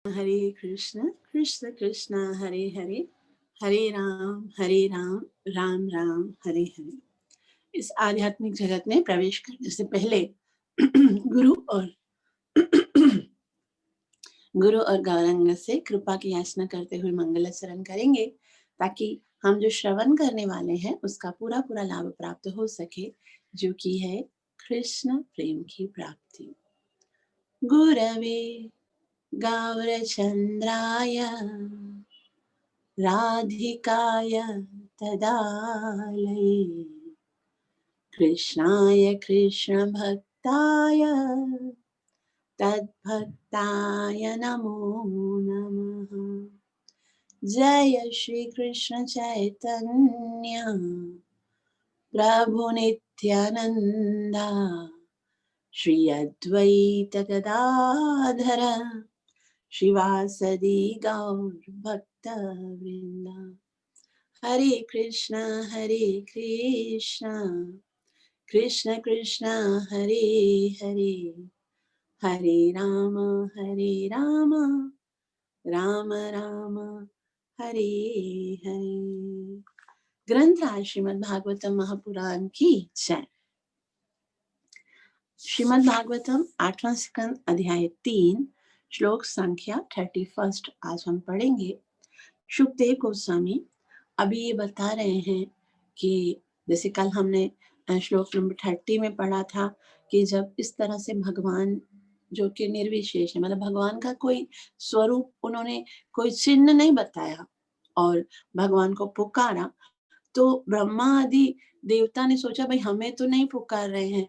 हरे कृष्ण कृष्ण कृष्ण हरे हरे, हरे हरे राम, राम राम हरे हरे। इस आध्यात्मिक जगत में प्रवेश करने से पहले गुरु और गुरु और गौरंग से कृपा की याचना करते हुए मंगलाचरण करेंगे, ताकि हम जो श्रवण करने वाले हैं उसका पूरा पूरा लाभ प्राप्त हो सके, जो कि है कृष्ण प्रेम की प्राप्ति। गुरवे गौरचंद्राय राधिकाय तदालये कृष्णाय कृष्णभक्ताय तद्भक्ताय नमो नमः। जय श्री कृष्ण चैतन्य प्रभु नित्यानंदा श्री अद्वैत गदाधर शिवासदि गौर भक्त वृंदा। हरे कृष्णा कृष्ण कृष्ण हरे हरे, हरे राम राम राम हरे हरे। ग्रंथ श्रीमद् भागवतम महापुराण की जय। श्रीमद् भागवतम 8वां स्कंद अध्याय 3 श्लोक संख्या 31 आज हम पढ़ेंगे। शुकदेव गोस्वामी अभी ये बता रहे हैं कि जैसे कल हमने श्लोक नंबर 30 में पढ़ा था कि जब इस तरह से भगवान जो कि निर्विशेष है, मतलब भगवान का कोई स्वरूप, उन्होंने कोई चिन्ह नहीं बताया और भगवान को पुकारा, तो ब्रह्मा आदि देवता ने सोचा भाई हमें तो नहीं पुकार रहे हैं,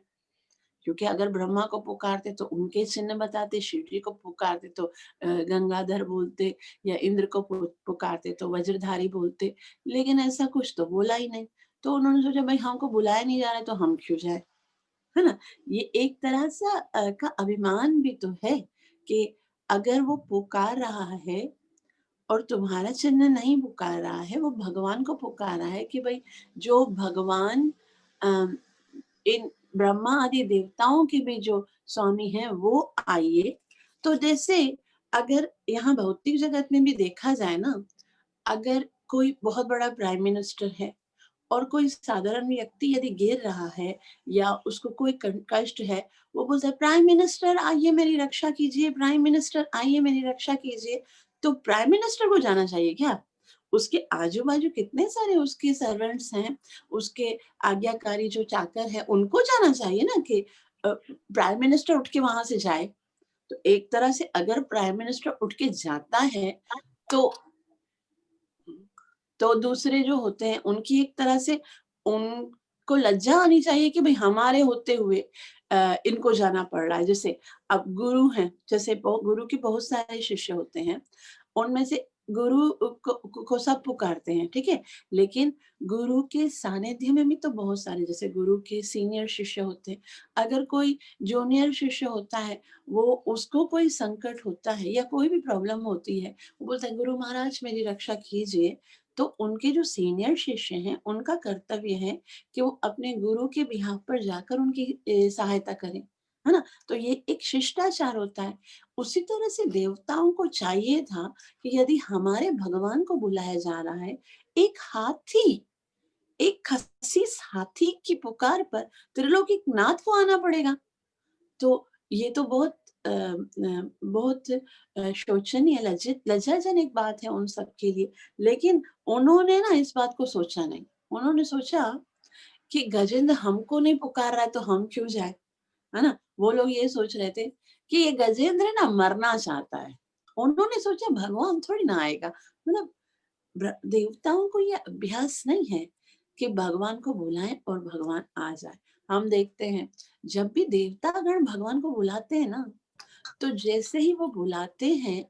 क्योंकि अगर ब्रह्मा को पुकारते तो उनके चिन्ह बताते, शिव जी को पुकारते तो गंगाधर बोलते, या इंद्र को पुकारते तो वज्रधारी बोलते, लेकिन ऐसा कुछ तो बोला ही नहीं। तो उन्होंने सोचा भाई हमको बुलाया नहीं जा रहा तो हम क्यों जाए, है ना। ये एक तरह सा का अभिमान भी तो है कि अगर वो पुकार रहा है और तुम्हारा चिन्ह नहीं पुकार रहा है, वो भगवान को पुकार रहा है कि भाई जो भगवान इन ब्रह्मा आदि देवताओं के भी जो स्वामी हैं वो आइए। तो जैसे अगर यहाँ भौतिक जगत में भी देखा जाए ना, अगर कोई बहुत बड़ा प्राइम मिनिस्टर है और कोई साधारण व्यक्ति यदि गिर रहा है या उसको कोई कष्ट है, वो बोलता है प्राइम मिनिस्टर आइए मेरी रक्षा कीजिए, प्राइम मिनिस्टर आइए मेरी रक्षा कीजिए। तो प्राइम मिनिस्टर को जाना चाहिए क्या? उसके आजू बाजू कितने सारे उसके सर्वेंट्स हैं, उसके आज्ञाकारी जो चाकर है, उनको जाना चाहिए ना कि प्राइम मिनिस्टर उठ के वहां से जाए। तो एक तरह से अगर प्राइम मिनिस्टर उठ के जाता है तो दूसरे जो होते हैं उनकी एक तरह से उनको लज्जा आनी चाहिए कि भाई हमारे होते हुए इनको जाना पड़ रहा है। जैसे अब गुरु हैं, जैसे गुरु के बहुत सारे शिष्य होते हैं, उनमें से गुरु को सब पुकारते हैं, ठीक है, लेकिन गुरु के सानिध्य में भी तो बहुत सारे, जैसे गुरु के सीनियर शिष्य होते हैं, अगर कोई जूनियर शिष्य होता है, वो उसको कोई संकट होता है या कोई भी प्रॉब्लम होती है, वो बोलता है गुरु महाराज मेरी रक्षा कीजिए। तो उनके जो सीनियर शिष्य हैं उनका कर्तव्य है कि वो अपने गुरु के बिहाफ पर जाकर उनकी सहायता करें, है ना। तो ये एक शिष्टाचार होता है। उसी तरह से देवताओं को चाहिए था कि यदि हमारे भगवान को बुलाया जा रहा है, एक हाथी, एक खसीस हाथी की पुकार पर त्रिलोकीनाथ को आना पड़ेगा। तो ये तो बहुत बहुत शोचनीय लज्जाजनक बात है उन सब के लिए। लेकिन उन्होंने ना इस बात को सोचा नहीं। उन्होंने सोचा कि गजेंद्र हमको नहीं पुकार रहा है तो हम क्यों जाए, है ना। वो लोग ये सोच रहे थे कि ये गजेंद्र ना मरना चाहता है। उन्होंने सोचा भगवान थोड़ी ना आएगा, मतलब देवताओं को ये अभ्यास नहीं है कि भगवान को बुलाएं और भगवान आ जाए। हम देखते हैं जब भी देवतागण भगवान को बुलाते हैं ना, तो जैसे ही वो बुलाते हैं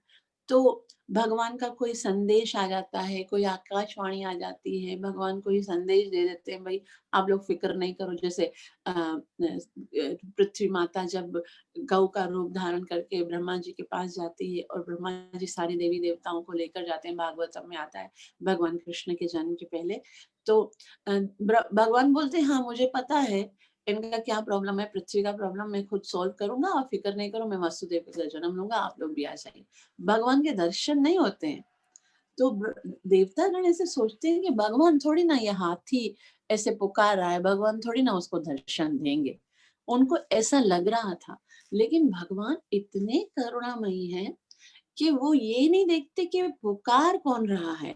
तो भगवान का कोई संदेश आ जाता है, कोई आकाशवाणी आ जाती है, भगवान कोई संदेश दे देते हैं, भाई आप लोग फिक्र नहीं करो। जैसे पृथ्वी माता जब गौ का रूप धारण करके ब्रह्मा जी के पास जाती है और ब्रह्मा जी सारे देवी देवताओं को लेकर जाते हैं, भागवतम में आता है भगवान कृष्ण के जन्म के पहले। तो भगवान बोलते हैं हाँ मुझे पता है इनका क्या प्रॉब्लम है, पृथ्वी का प्रॉब्लम मैं खुद सॉल्व करूँगा, आप फ़िक्र नहीं करो, मैं वासुदेव का जन्म लूँगा, आप लोग भी आ जाइए। भगवान के दर्शन नहीं होते हैं। तो देवता गण ऐसे सोचते हैं कि भगवान थोड़ी ना ये हाथी ऐसे पुकार रहा है, भगवान थोड़ी ना उसको दर्शन देंगे। उनको ऐसा लग रहा था, लेकिन भगवान इतने करुणामयी हैं कि वो ये नहीं देखते कि पुकार कौन रहा है,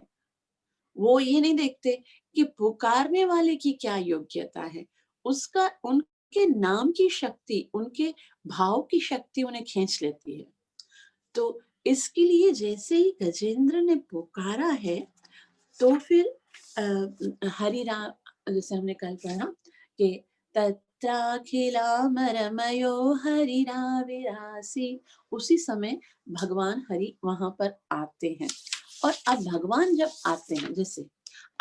वो ये नहीं देखते कि पुकारने वाले की क्या योग्यता है। उसका उनके नाम की शक्ति, उनके भाव की शक्ति उन्हें खींच लेती है। तो इसके लिए जैसे ही गजेंद्र ने पुकारा है, तो फिर हरिरा जैसे हमने कल पढ़ा कि तत्राखिलामरमयो हरिराविरासी, उसी समय भगवान हरि वहां पर आते हैं। और अब भगवान जब आते हैं, जैसे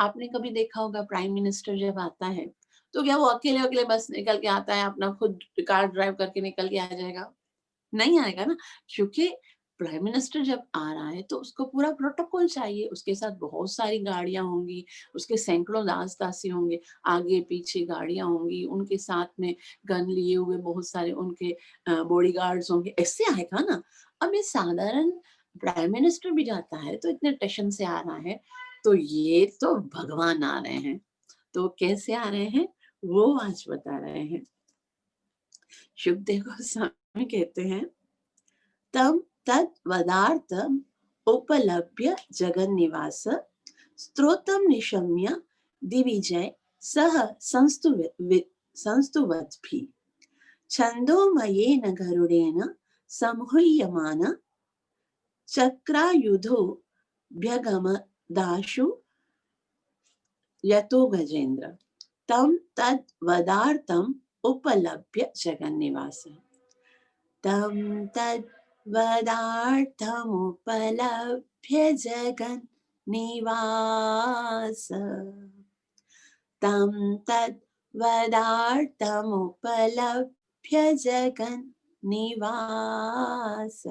आपने कभी देखा होगा प्राइम मिनिस्टर जब आता है, तो क्या वो अकेले अकेले बस निकल के आता है, अपना खुद कार ड्राइव करके निकल के आ जाएगा? नहीं आएगा ना, क्योंकि प्राइम मिनिस्टर जब आ रहा है तो उसको पूरा प्रोटोकॉल चाहिए, उसके साथ बहुत सारी गाड़ियां होंगी, उसके सैकड़ों दास-दासी होंगे, आगे-पीछे गाड़ियां होंगी, उनके साथ में गन लिए हुए बहुत सारे उनके बॉडीगार्ड्स होंगे, ऐसे आएगा ना। अब ये साधारण प्राइम मिनिस्टर भी जाता है तो इतने टेंशन से आ रहा है, तो ये तो भगवान आ रहे हैं। तो कैसे आ रहे हैं, वो आज बता रहे हैं। शुकदेव गोस्वामी कहते हैं, तं तद्वदार्थम् उपलभ्य जगन्निवास स्तोत्रं निशम्य दिविजय सह संस्तुवद्भिः छन्दोमयेन गरुडेन संहूयमान चक्रायुधो भ्यगमदाशु यतो गजेन्द्र तं तद्वदार्थम् उपलभ्य जगन्निवास तं तद्वदार्थमुपलभ्य जगन्निवास तं तद्वदार्थमुपलभ्य जगन्निवास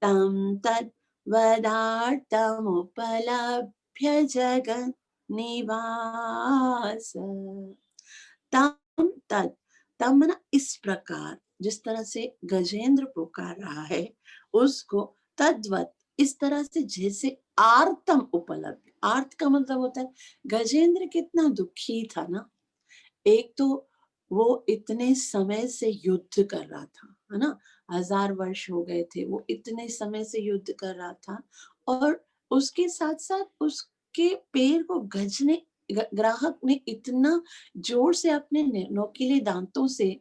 तं तद्वदार्थमुपलभ्य जगन्निवास तम तद, तम ना इस प्रकार, जिस तरह से गजेंद्र पुकार रहा है उसको, तद्वत इस तरह से जैसे आर्तम उपलब्ध, आर्त का मतलब होता है गजेंद्र कितना दुखी था ना। एक तो वो इतने समय से युद्ध कर रहा था, है ना, 1000 वर्ष हो गए थे, वो इतने समय से युद्ध कर रहा था, और उसके साथ साथ उसके पैर को गजने ग्राहक ने इतना जोर से अपने नोकीले दांतों से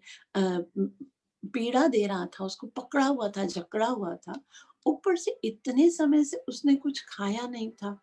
पीड़ा दे रहा था, उसको पकड़ा हुआ था, जकड़ा हुआ था, ऊपर से इतने समय से उसने कुछ खाया नहीं था।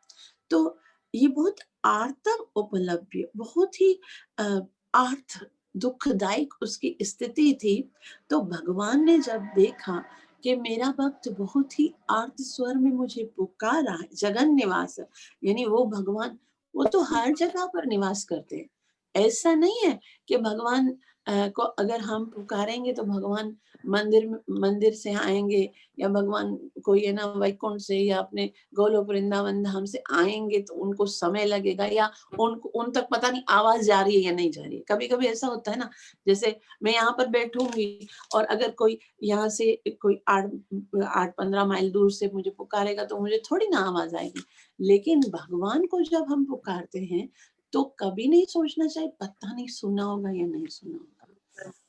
तो ये बहुत आर्तम उपलब्धि, बहुत ही आर्थ दुखदायक उसकी स्थिति थी। तो भगवान ने जब देखा कि मेरा भक्त बहुत ही आर्त स्वर में मुझे पुकार रहा है, जगन निवास, यानी वो भगवान, वो तो हर जगह पर निवास करते हैं। ऐसा नहीं है कि भगवान को अगर हम पुकारेंगे तो भगवान मंदिर से आएंगे, या भगवान कोई है ना वैकुंठ से या अपने गोलोक वृंदावन धाम से आएंगे तो उनको समय लगेगा, या उनको उन तक पता नहीं आवाज जा रही है या नहीं जा रही है। कभी कभी ऐसा होता है ना, जैसे मैं यहाँ पर बैठूंगी और अगर कोई यहाँ से कोई 8-15 माइल दूर से मुझे पुकारेगा तो मुझे थोड़ी ना आवाज आएगी। लेकिन भगवान को जब हम पुकारते हैं तो कभी नहीं सोचना चाहिए पता नहीं सुना होगा या नहीं सुना होगा।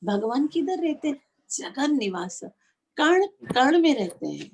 भगवान किधर रहते हैं? जगन निवास, कण कण में रहते हैं।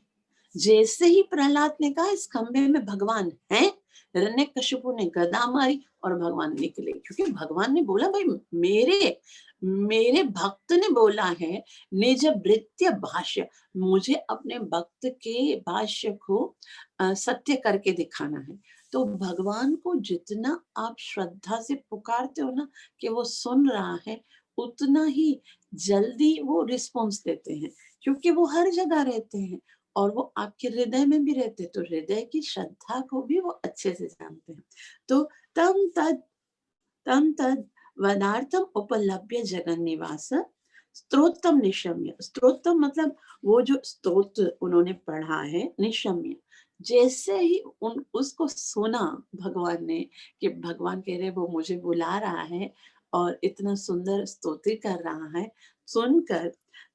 जैसे ही प्रहलाद ने कहा इस खंबे में भगवान है, हिरण्यकशिपु ने गदा मारी और भगवान निकले, क्योंकि भगवान ने बोला भाई मेरे मेरे भक्त ने बोला है निज भृत्य भाष्य, मुझे अपने भक्त के भाष्य को सत्य करके दिखाना है। तो भगवान को जितना आप श्रद्धा से पुकारते हो ना कि वो सुन रहा है, उतना ही जल्दी वो रिस्पॉन्स देते हैं, क्योंकि वो हर जगह रहते हैं और वो आपके हृदय में भी रहते हैं, तो हृदय की श्रद्धा को भी वो अच्छे से जानते हैं। तो तम तद तम तद वदार्थम उपलभ्य जगन्निवास स्तोत्रम निशम्य, स्तोत्रम मतलब वो जो स्तोत्र उन्होंने पढ़ा है, निशम्य, जैसे ही उन उसको सुना भगवान ने कि भगवान कह रहे वो मुझे बुला रहा है, और इतना सुंदर स्तुति कर रहा है, सुनकर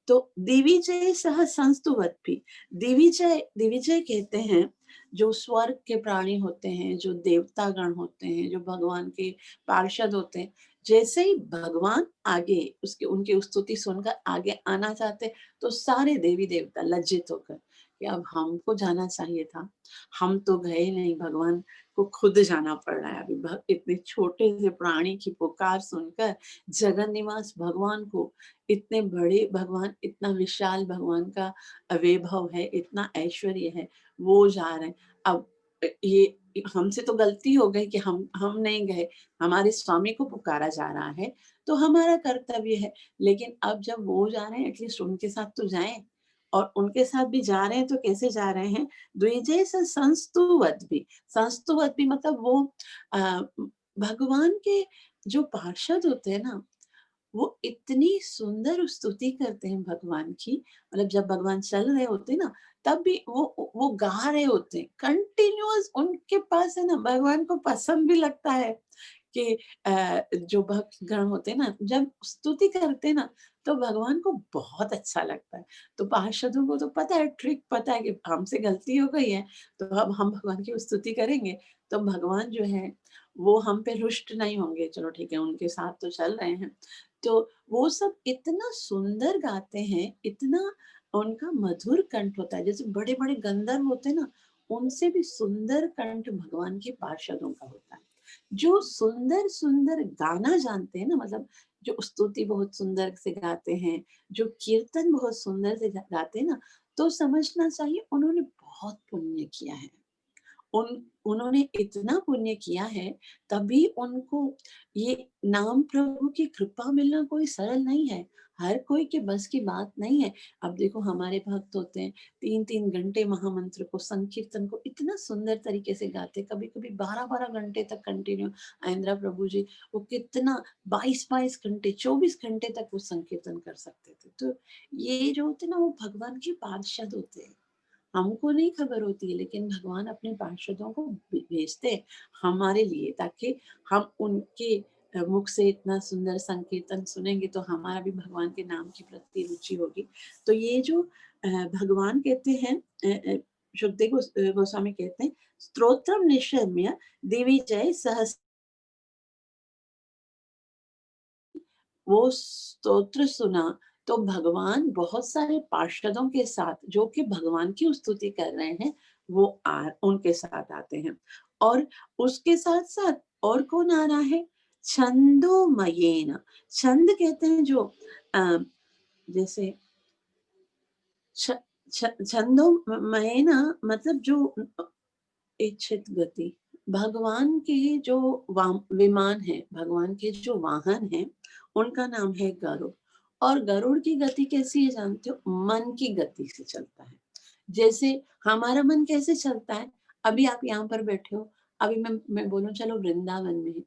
तो दिविजय सह संस्तुवद्भि। दिविजय कहते हैं जो स्वर्ग के प्राणी होते हैं, जो देवतागण होते हैं, जो भगवान के पार्षद होते हैं, जैसे ही भगवान आगे उसके उनकी स्तुति सुनकर आगे आना चाहते, तो सारे देवी देवता लज्जित होकर कि अब हमको जाना चाहिए था, हम तो गए नहीं, भगवान को खुद जाना पड़ रहा है। अभी इतने छोटे से प्राणी की पुकार सुनकर जगन निवास भगवान को, इतने बड़े भगवान, इतना विशाल भगवान का वैभव है, इतना ऐश्वर्य है, वो जा रहे हैं। अब ये हमसे तो गलती हो गई कि हम नहीं गए, हमारे स्वामी को पुकारा जा रहा है, तो हमारा कर्तव्य है। लेकिन अब जब वो जा रहे हैं, एटलीस्ट उनके साथ तो जाएँ, और उनके साथ भी जा रहे हैं तो कैसे जा रहे हैं? द्विजय स संस्तुवद्भि। संस्तुवद्भि मतलब वो अ, भगवान के जो पार्षद होते हैं ना, वो इतनी सुंदर स्तुति करते हैं भगवान की, मतलब जब भगवान चल रहे होते हैं ना, तब भी वो गा रहे होते हैं कंटिन्यूअस। उनके पास है ना, भगवान को पसंद भी लगता है कि जो भक्तगण होते हैं ना, जब स्तुति करते हैं ना, तो भगवान को बहुत अच्छा लगता है। तो पार्षदों को तो पता है, ट्रिक पता है कि हमसे गलती हो गई है, तो अब हम भगवान की स्तुति करेंगे, तो भगवान जो है वो हम पे रुष्ट नहीं होंगे। चलो ठीक है, उनके साथ तो चल रहे हैं। तो वो सब इतना सुंदर गाते हैं, इतना उनका मधुर कंठ होता है, जैसे बड़े-बड़े गंधर्व होते हैं ना, उनसे भी सुंदर कंठ भगवान के पार्षदों का होता है। जो सुंदर-सुंदर गाना जानते हैं ना, मतलब जो स्तुति बहुत सुंदर से गाते हैं, जो कीर्तन बहुत सुंदर से गाते हैं ना, तो समझना चाहिए उन्होंने बहुत पुण्य किया है। उन्होंने इतना पुण्य किया है, तभी उनको ये नाम प्रभु की कृपा मिलना कोई सरल नहीं है। हर कोई के बस की बात नहीं है। अब देखो हमारे भक्त होते हैं, 3-3 घंटे महामंत्र को, संकीर्तन को इतना सुंदर तरीके से गाते, कभी-कभी 12-12 घंटे तक कंटिन्यू। आइंद्रा प्रभु जी, वो कितना 22-22 घंटे, 24 घंटे तक वो संकीर्तन कर सकते थे। तो ये जो होते हैं ना, वो भगवान के पार्षद होते हैं। हमको नहीं खबर होती है, लेकिन भगवान अपने पार्षदों को भेजते हैं हमारे लिए, ताकि हम उनके मुख से इतना सुंदर संकीर्तन सुनेंगे, तो हमारा भी भगवान के नाम के प्रति रुचि होगी। तो ये जो भगवान कहते हैं, सुखदेव गोस्वामी कहते हैं, स्तोत्रम निशम्य दिविजय सहस। वो स्तोत्र सुना, तो भगवान बहुत सारे पार्षदों के साथ, जो कि भगवान की स्तुति कर रहे हैं, वो उनके साथ आते हैं। और उसके साथ-साथ और कौन आ रहा है? छंदोमयेन। छंद कहते हैं जो जैसे छ छ छंदोमयेन मतलब जो इच्छित गति। भगवान के जो विमान है, भगवान के जो वाहन हैं, उनका नाम है गरुड़। और गरुड़ की गति कैसी है जानते हो? मन की गति से चलता है। जैसे हमारा मन कैसे चलता है? अभी आप यहाँ पर बैठे हो, अभी मैं बोलूँ चलो वृंदावन में,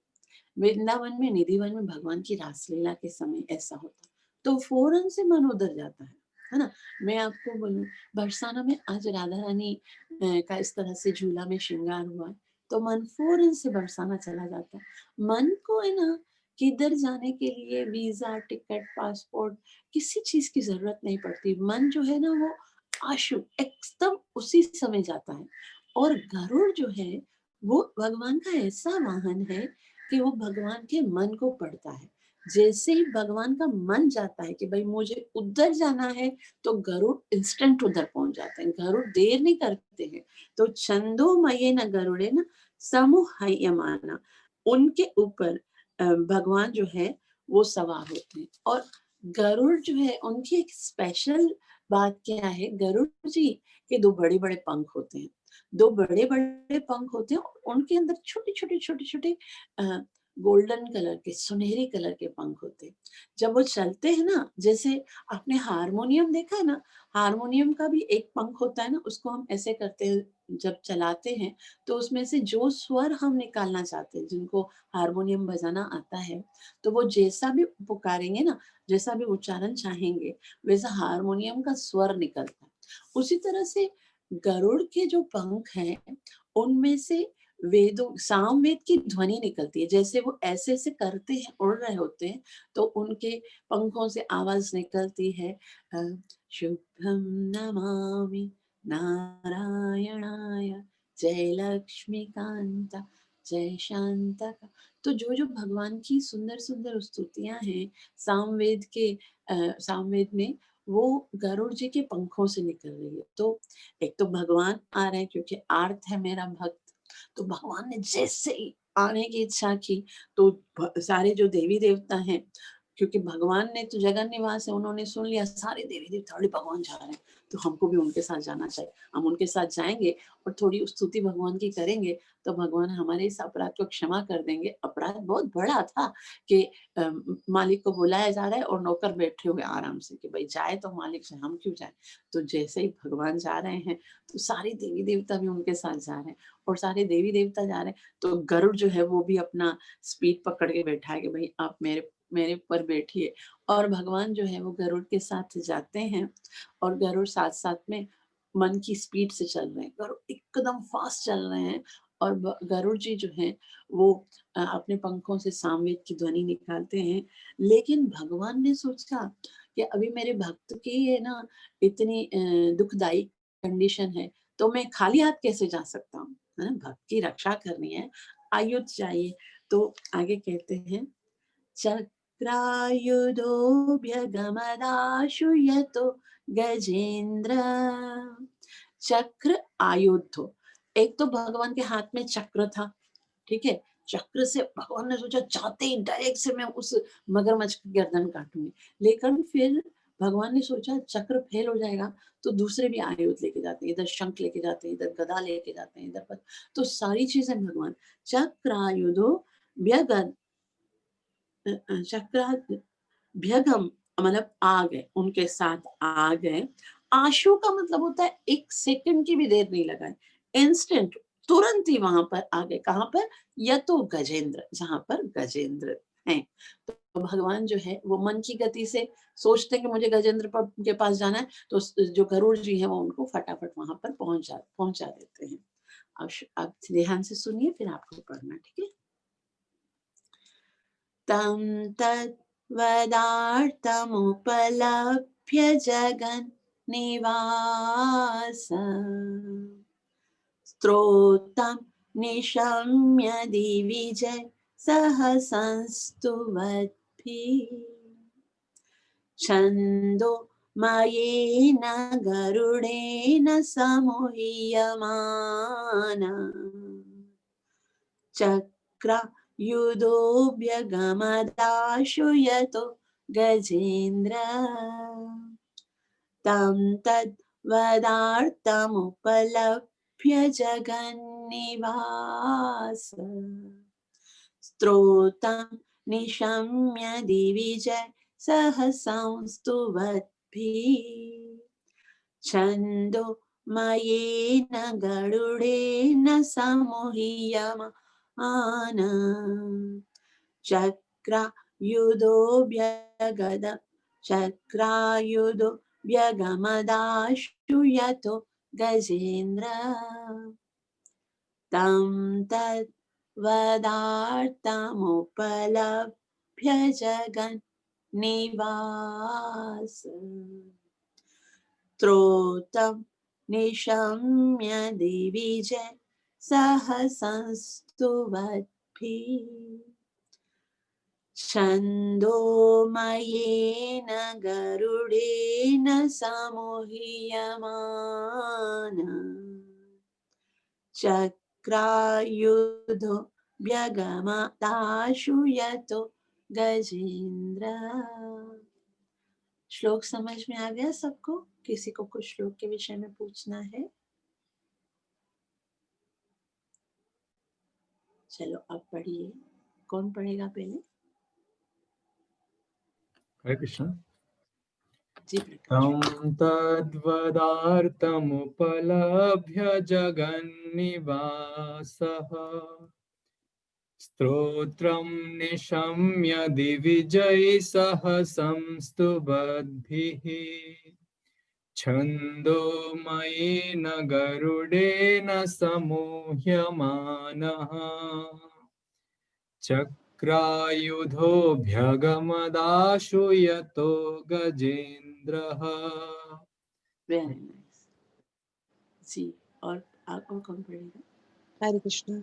वृंदावन में निधिवन में भगवान की रासलीला के समय ऐसा होता है, तो फ़ौरन से मन उधर जाता है ना? मैं आपको बोलूँ, बरसाना में आज राधा रानी का इस तरह से झूला में श्रृंगार हुआ है, तो मन फ़ौरन से बरसाना चला जाता है। मन को है ना, किधर जाने के लिए वीज़ा, टिकट, पासपोर्ट किसी चीज़ की ज़रूरत नहीं पड़ती। मन जो है ना, वो आशु एकदम उसी समय जाता है। और गरुड़ जो है, वो भगवान का ऐसा वाहन है कि वो भगवान के मन को पढ़ता है। जैसे ही भगवान का मन जाता है कि भई मुझे उधर जाना है, तो गरुड़ इंस्टेंट उधर पहुँच जाते हैं। गरुड़ देर नहीं करते हैं। तो छंदोमयेन गरुडेन समुह्यमाना, उनके ऊपर भगवान जो है वो सवार होते हैं। और गरुड़ जो है, उनकी एक स्पेशल बात क्या है, गरुड़ जी के 2 बड़े-बड़े पंख होते हैं। 2 बड़े-बड़े पंख होते हैं और उनके अंदर छोटे-छोटे, छोटे-छोटे अ, गोल्डन कलर के, सुनहरे कलर के पंख होते हैं। जब वो चलते हैं ना, जैसे आपने हारमोनियम देखा है ना, हारमोनियम का भी एक पंख होता है ना, उसको हम ऐसे करते हैं, जब चलाते हैं, तो उसमें से जो स्वर हम निकालना चाहते हैं, जिनको हारमोनियम बजाना आता है, तो वो जैसा भी पुकारेंगे ना, जैसा भी उच्चारण चाहेंगे, वैसा हारमोनियम का स्वर निकलता है। उसी तरह से गरुड़ के जो पंख हैं, उनमें से वेदों सामवेद की ध्वनि निकलती है, जैसे वो ऐसे ऐसे करते हैं, उड़ रहे होते हैं, तो उनके पंखों से आवाज निकलती है, शुभम नमामि नारायणाय, जय लक्ष्मीकांता, जय शांतका। तो जो जो भगवान की सुंदर सुंदर स्तुतियां हैं सामवेद के सामवेद में, वो गरुड़ जी के पंखों से निकल रही है। तो एक तो भगवान आ रहे हैं, क्योंकि आर्त है मेरा भक्त, तो भगवान ने जैसे ही आने की इच्छा की, तो सारे जो देवी देवता हैं, क्योंकि भगवान ने तो जगन निवास है, उन्होंने सुन लिया सारे देवी देवता, अरे भगवान जा रहे हैं, तो हमको भी उनके साथ जाना चाहिए। हम उनके साथ जाएंगे और थोड़ी स्तुति भगवान की करेंगे, तो भगवान हमारे इस अपराध को क्षमा कर देंगे। अपराध बहुत बड़ा था कि मालिक को बुलाया जा रहा है और नौकर बैठे हुए आराम से, कि भाई जाए तो मालिक से, हम क्यों जाए। तो जैसे ही भगवान जा रहे हैं, तो सारे देवी देवता भी उनके साथ जा रहे हैं, और सारे देवी देवता जा रहे हैं, तो गरुड़ जो है वो भी अपना स्पीड पकड़ के बैठा है कि भाई आप मेरे मेरे पर बैठिए। और भगवान जो है वो गरुड़ के साथ जाते हैं, और गरुड़ साथ साथ में मन की स्पीड से चल रहे हैं, गरुड़ एकदम फास्ट चल रहे हैं। और गरुड़ जी जो है वो अपने पंखों से सामवेद की ध्वनि निकालते हैं। लेकिन भगवान ने सोचा कि अभी मेरे भक्त की है ना इतनी दुखदाई कंडीशन है, तो मैं खाली हाथ कैसे जा सकता हूँ, है ना, भक्त की रक्षा करनी है, आयुध चाहिए। तो आगे कहते हैं, चक्रायुधोऽभ्यगमदाशु गजेन्द्र। चक्र आयुध, एक तो भगवान के हाथ में चक्र था, ठीक है, चक्र से भगवान ने सोचा जाते ही डायरेक्ट से मैं उस मगरमच्छ की गर्दन काटूंगी। लेकिन फिर भगवान ने सोचा चक्र फेल हो जाएगा, तो दूसरे भी आयुध लेके जाते हैं, इधर शंख लेके जाते हैं, इधर गदा लेके जाते हैं, इधर पर। तो सारी चीजें भगवान चक्रायुधो व्यगन चक्र भ्यगम, मतलब आ गए, उनके साथ आ गए। आशु का मतलब होता है एक सेकंड की भी देर नहीं लगाई, इंस्टेंट, तुरंत ही वहां पर आ गए। कहाँ पर? या तो गजेंद्र, जहां पर गजेंद्र हैं। तो भगवान जो है वो मन की गति से सोचते हैं कि मुझे गजेंद्र के पास जाना है, तो जो गरुड़ जी है वो उनको फटाफट वहां पर पहुंचा देते हैं। अब आप ध्यान से सुनिए, फिर आपको पढ़ना, ठीक है। तं तद्वदार्थमुपलभ्य जगन्निवास स्तोत्रं निशम्य दिविजय सहसंस्तुवद्भिः छन्दोमयेन गरुडेन समूह्यमाना चक्रायुधोऽभ्यगमदाशु यतो गजेन्द्र तं तद्वदार्थमुपलभ्य जगन्निवास स्तोत्रं निशम्य दिविजय सहसंस्तुवद्भिः छन्दोमयेन गरुडेन समूह्यमाना चक्रायुधो व्यगमदाशु यतो गजेन्द्र तं तद्वदार्थमुपलभ्य जगन्निवास स्तोत्रं निशम्य दिविजय सहसंस्तुवद्भिः छन्दोमयेन गरुडेन समूह्यमाना चक्रायुधो व्यगमदाशु यतो गजेन्द्र। श्लोक समझ में आ गया सबको? किसी को कुछ श्लोक के विषय में पूछना है? चलो अब पढ़िए, कौन पढ़ेगा पहले? हरे कृष्ण। जी तं तद्वदार्थमुपलभ्य जगन्निवासः स्तोत्रं निशम्य दिविजय सहसंस्तुवद्भिः छन्दोमयेन गरुडेन समूह्यमानः चक्रायुधोऽभ्यगमदाशु यतो गजेन्द्रः। वेरी नाइस जी। और कौन पढ़ेगा? हरे कृष्ण।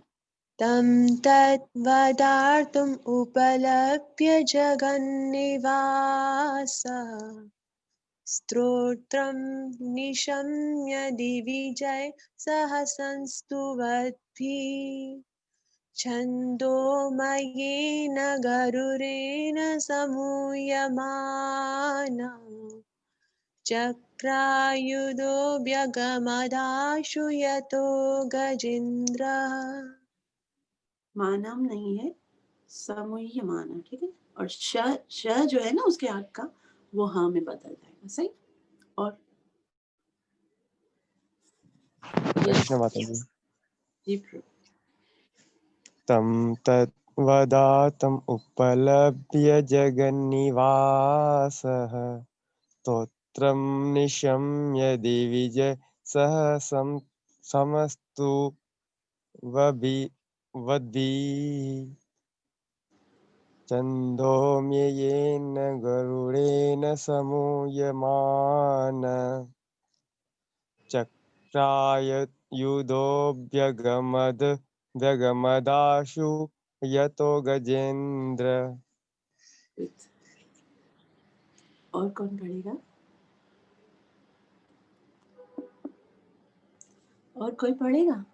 तं तद्वदार्तुम् उपलभ्य जगन्निवासः स्तोत्रं निशम्य दिविजय सहसंस्तुवद्भिः छन्दोमयेन गरुडेन समूह्यमानः चक्रायुधो व्यगमदाशु यतो गजेन्द्रः। मानम नहीं है, समूह्य माना, ठीक है। और श जो है ना उसके आग का वो हाँ में बदल जाएगा, सही। और कृष्ण माता जी। जी प्रभु। तं तद्वदातम् उपलभ्य जगन्निवासः स्तोत्रं निशम्य दिविजय सह समस्तु वद्भिः छन्दोमयेन गरुडेन समूह्यमान चक्रायुधोऽभ्यगमदाशु यतो गजेन्द्र। और कौन पढ़ेगा? और कोई पढ़ेगा?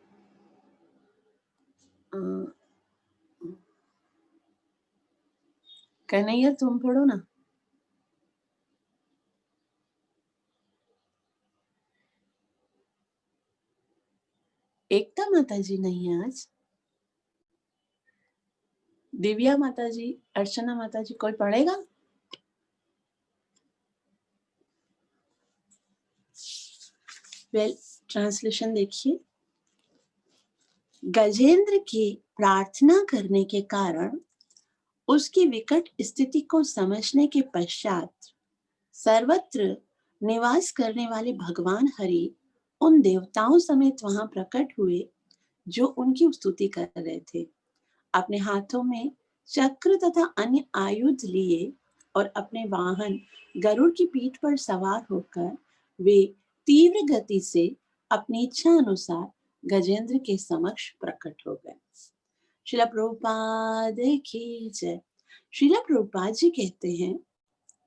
कन्हैया तुम पढ़ो ना। एकता माता जी नहीं है आज। दिव्या माता जी, अर्चना माता जी, कोई पढ़ेगा? वेल, ट्रांसलेशन देखिए। गजेंद्र की प्रार्थना करने के कारण उसकी विकट स्थिति को समझने के पश्चात सर्वत्र निवास करने वाले भगवान हरि उन देवताओं समेत वहां प्रकट हुए जो उनकी स्तुति कर रहे थे। अपने हाथों में चक्र तथा अन्य आयुध लिए और अपने वाहन गरुड़ की पीठ पर सवार होकर वे तीव्र गति से अपनी इच्छा अनुसार गजेंद्र के समक्ष प्रकट हो गए। श्रील प्रभुपाद की जय। श्रील प्रभुपाद जी कहते हैं,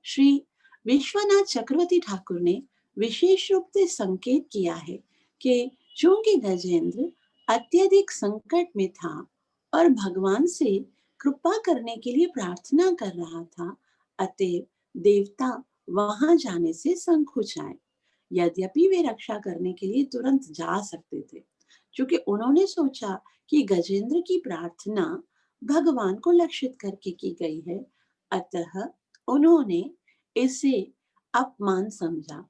श्री विश्वनाथ चक्रवर्ती ठाकुर ने विशेष रूप से संकेत किया है कि चूंकि गजेंद्र अत्यधिक संकट में था और भगवान से कृपा करने के लिए प्रार्थना कर रहा था, अतएव देवता वहां जाने से संकोचाए। यद्यपि वे रक्षा करने के लिए तुरंत जा सकते थे, क्योंकि उन्होंने सोचा कि गजेंद्र की प्रार्थना भगवान को लक्षित करके की गई है, अतः उन्होंने इसे अपमान समझा।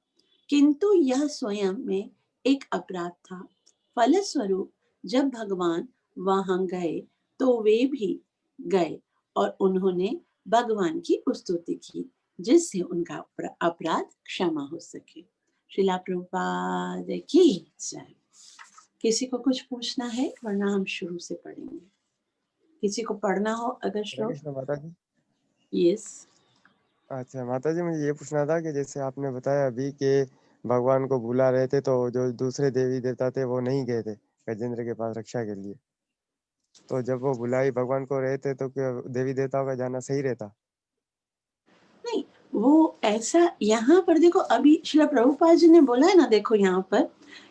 किंतु यह स्वयं में एक अपराध था। फलस्वरूप जब भगवान वहां गए तो वे भी गए और उन्होंने भगवान की स्तुति की, जिससे उनका अपराध क्षमा हो सके। श्रीला प्रभुपाद की जय। किसी को कुछ पूछना है, वरना हम शुरू से पढ़ेंगे। किसी को पढ़ना हो अगर श्लोक? कृष्ण माता जी। यस। अच्छा माता जी, मुझे ये पूछना था कि जैसे आपने बताया अभी कि भगवान को बुला रहे थे तो जो दूसरे देवी देवता थे वो नहीं गए थे गजेंद्र के पास रक्षा के लिए, तो जब वो बुलाई भगवान को रहे थे तो क्या देवी देवताओं का जाना सही रहता? नहीं, वो ऐसा यहाँ पर देखो, अभी श्रील प्रभुपाद जी ने बोला है ना, देखो यहाँ पर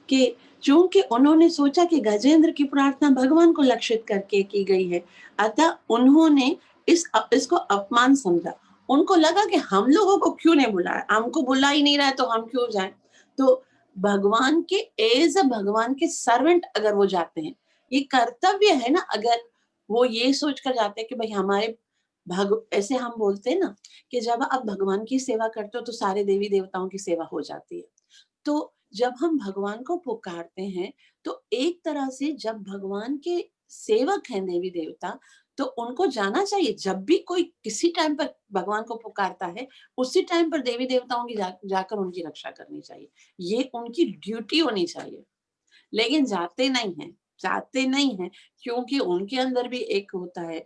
कि चूंकि उन्होंने सोचा कि गजेंद्र की प्रार्थना भगवान को लक्षित करके की गई है, अतः उन्होंने इसको अपमान समझा। उनको लगा कि हम लोगों को क्यों नहीं बुलाया, हमको बुला ही नहीं रहा है तो हम क्यों जाएं। तो भगवान के एज अ भगवान के सर्वेंट अगर वो जाते हैं, ये कर्तव्य है ना। अगर वो ये सोच कर जाते हैं कि भाई हमारे ऐसे हम बोलते हैं ना कि जब आप भगवान की सेवा करते हो तो सारे देवी देवताओं की सेवा हो जाती है। तो जब हम भगवान को पुकारते हैं तो एक तरह से जब भगवान के सेवक हैं देवी देवता, तो उनको जाना चाहिए, जब भी कोई किसी टाइम पर भगवान को पुकारता है, उसी टाइम पर देवी देवताओं की जाकर उनकी रक्षा करनी चाहिए। ये उनकी ड्यूटी होनी चाहिए। लेकिन जाते नहीं हैं, क्योंकि उनके अंदर भी एक होता है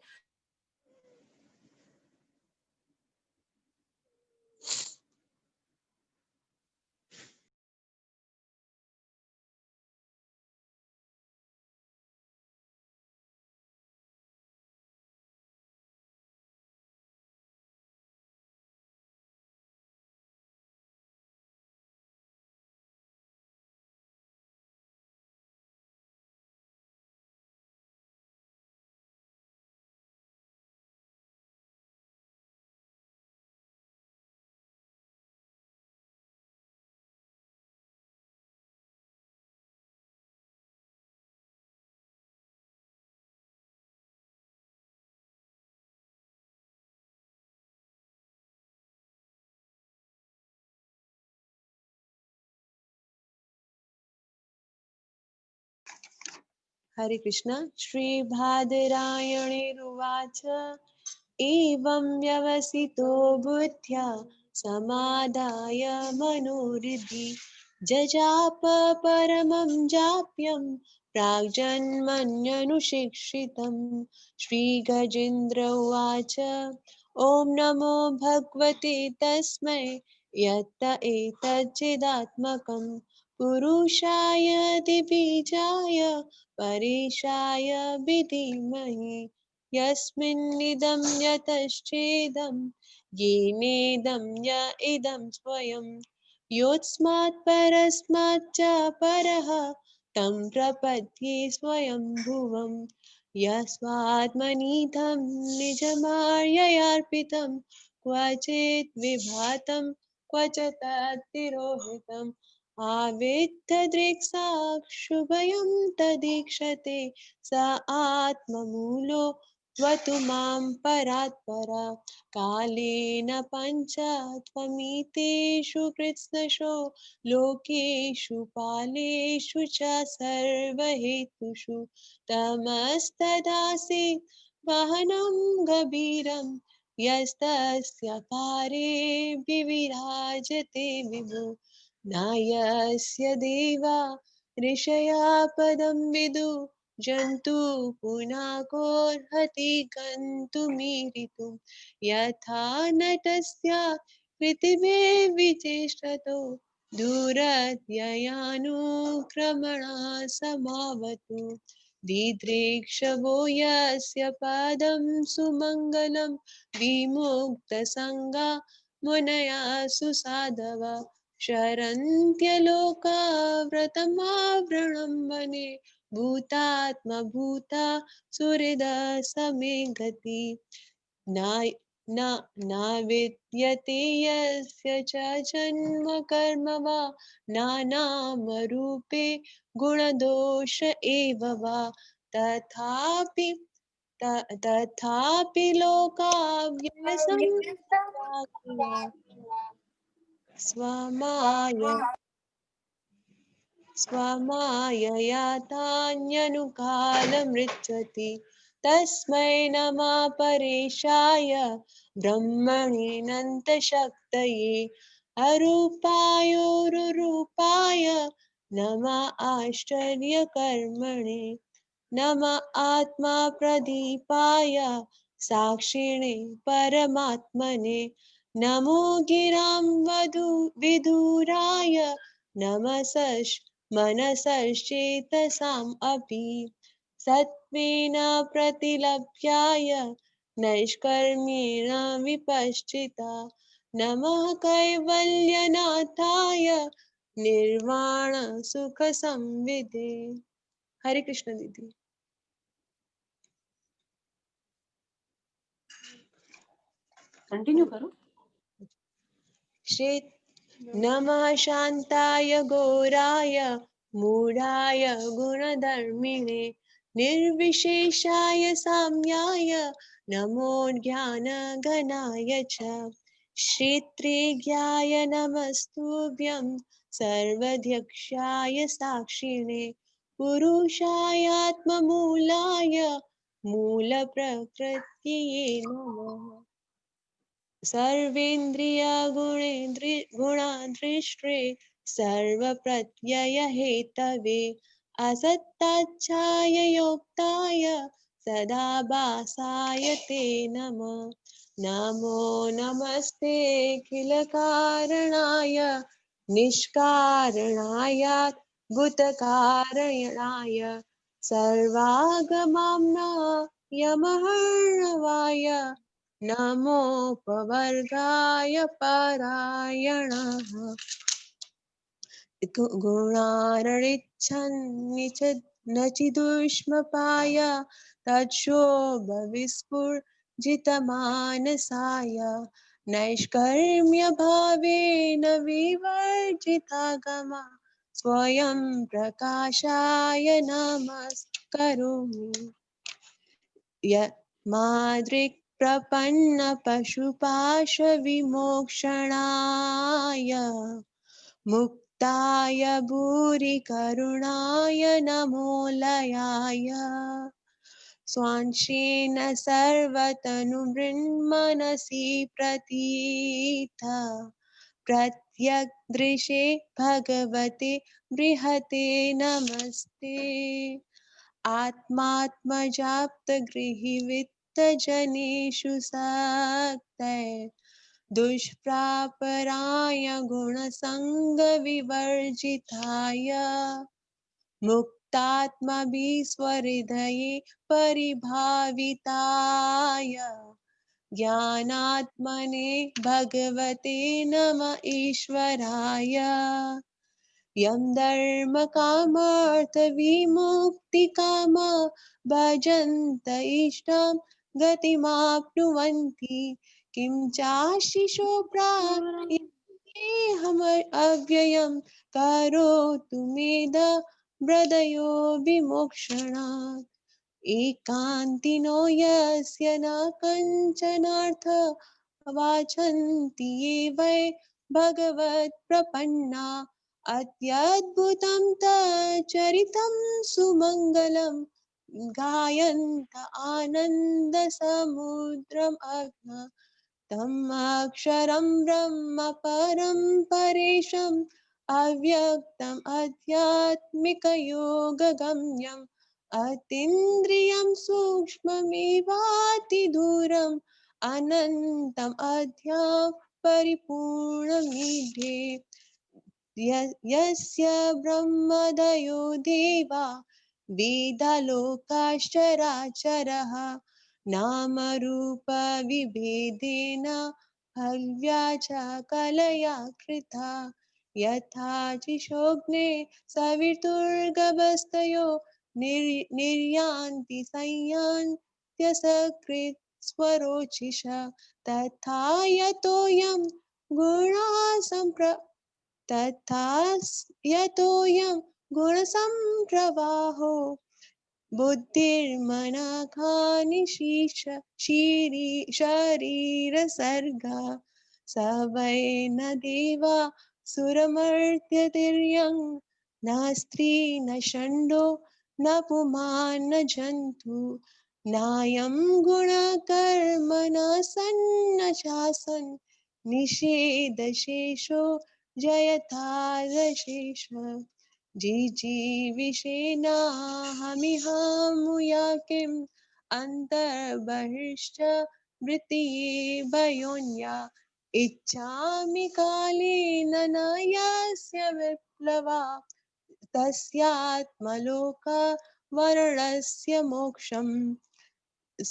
हरे कृष्ण। श्री भादरायणेरुवाच एवं व्यवसितो बुद्ध्या समादाय मनोहृदि जजाप परमं जाप्यं प्राग्जन्मन्यनुशिक्षितम्। श्रीगजेन्द्र उवाच ॐ नमो भगवते तस्मै यत्त एतच्चिदात्मकं पुरुषाय दिबीजाय परेशाय विधिमहि यस्मिन्निदं यतश्चेदं येनेदं य इदं स्वयं योऽस्मात् परस्माच्च परः तं प्रपद्ये स्वयंभुवम् यस्वात्मनीतं निजमार्ययार्पितं क्वचित् विभातं क्व च तत्तिरोहितम् आवित्तदृक्साक्षुभयं तदीक्षते स आत्ममूलो वतु मां परात्परा कालेन पञ्चत्वमितेषु कृत्स्नशो लोकेषु पालेषु च सर्वहेतुषु तमस्तदासीत् वहनं गभीरं यस्तस्य कारे विविराजते विभु नायस्य देवा ऋषया पदं विदु जन्तु पुनाकोर्हति गन्तुमीरितुं यथा नटस्य कृतिभे विचेष्टतो दूरत्ययानुक्रमणा समावतु दिदृक्षवो यस्य पदं सुमङ्गलं विमुक्तसङ्गा मुनया सुसाधवा शरन्त्यलोकाव्रतमावृणं वने भूतात्मभूता सुहृदसमे गति न विद्यते यस्य च जन्म कर्म वा नानामरूपे गुणदोष एव वा तथापि लोकाव्यसंसारया स्वमायया तान्यनुकालमृच्छति तस्मै नमः परेशाय ब्रह्मणेऽनन्तशक्तये अरूपायोरुरूपाय नमः आश्चर्यकर्मणे नमः आत्मा प्रदीपाय साक्षिणे परमात्मने नमो गिरां विदुराय नमः मनसश्चेतसाम् अपि सत्त्वेन प्रतिलभ्याय नैष्कर्म्येण विपश्चिता नमः कैवल्यनाथाय निर्वाण सुख संविदे। हरे कृष्ण दीदी। कंटिन्यू करो। श्री नमः शान्ताय घोराय मूढाय गुणधर्मिणे निर्विशेषाय साम्याय नमो ज्ञानघनाय च श्रीत्रिज्ञाय नमस्तुभ्यं सर्वध्यक्षाय साक्षिणे पुरुषायात्ममूलाय मूलप्रकृत्यै नमः। गुणादृष्ट्रे सर्वप्रत्ययहेतवे असत्ताच्छाय योक्ताय सदाभासाय ते नमः। नमो नमस्ते अखिलकारणाय निष्कारणाय भूतकारणाय सर्वागमनाय नमोपवर्गाय परायणः। गुणारणिच्छन्नि च न चिदुष्मपाय तच्छोभविस्फुर्जितमानसाय नैष्कर्म्यभावेन विवर्जितागमा स्वयं प्रकाशाय नमस्करोमि। मादृक् प्रपन्न पशुपाशविमोक्षणाय मुक्ताय भूरि करुणाय नमोलयाय स्वांशेन सर्वतनुमृन्मनसि प्रतीत प्रत्यग्दृशे भगवते बृहते नमस्ते। आत्मात्मजाप्तगृहीवित्तजनेषु सक्तै दुष्प्रापराय गुणसङ्गविवर्जिताय मुक्तात्मभिस्वहृदये परिभाविताय ज्ञानात्मने भगवते नम ईश्वराय यं धर्मकामार्थविमुक्तिकामा भजन्त इष्टां गतिमाप्नुवन्ति किं चाशिषो प्राप्येऽहमव्ययं करोतु मेद हृदयो विमोक्षणात्। एकान्तिनो यस्य न कञ्चनार्थ वाचन्ति ये वै भगवत्प्रपन्ना अत्यद्भुतं तच्चरितं सुमङ्गलं गायन्त आनन्दसमुद्रम् अग्न तम् अक्षरं ब्रह्म परं परेशम् अव्यक्तम् आध्यात्मिकयोगगम्यम् अतीन्द्रियं सूक्ष्ममेवातिदूरम् अनन्तम् अध्यात्म परिपूर्णमीढे यस्य ब्रह्मदयो देवा वेदालोकाश्चराचरः नामरूपविभेदेन हव्या च कलया कृता यथा चिशोग्ने सवितुर्गभस्तयो निर्यान्ति संयान्त्यसकृत् स्वरोचिषा तथा यतोऽयं गुणसम्प्रवाहो शरीरसर्गा स वै न देवा सुरमर्त्यतिर्यं न स्त्री न षण्डो न पुमान् न जन्तु नायं गुणकर्म न सन्न चासन् निषेधशेषो जयथादशेष जिजीविषेणाहमिहामुया किम् अन्तर्बहिश्च वृत्तिये भयोन्या इच्छामि कालेन न यस्य विप्लवा तस्यात्मलोकवर्णस्य मोक्षम्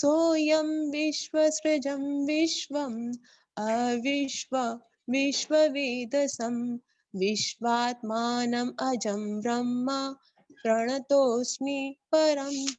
सोऽयं विश्वसृजं विश्वम् विश्ववेदसं विश्वात्मानम् अजं ब्रह्म प्रणतोऽस्मि परम्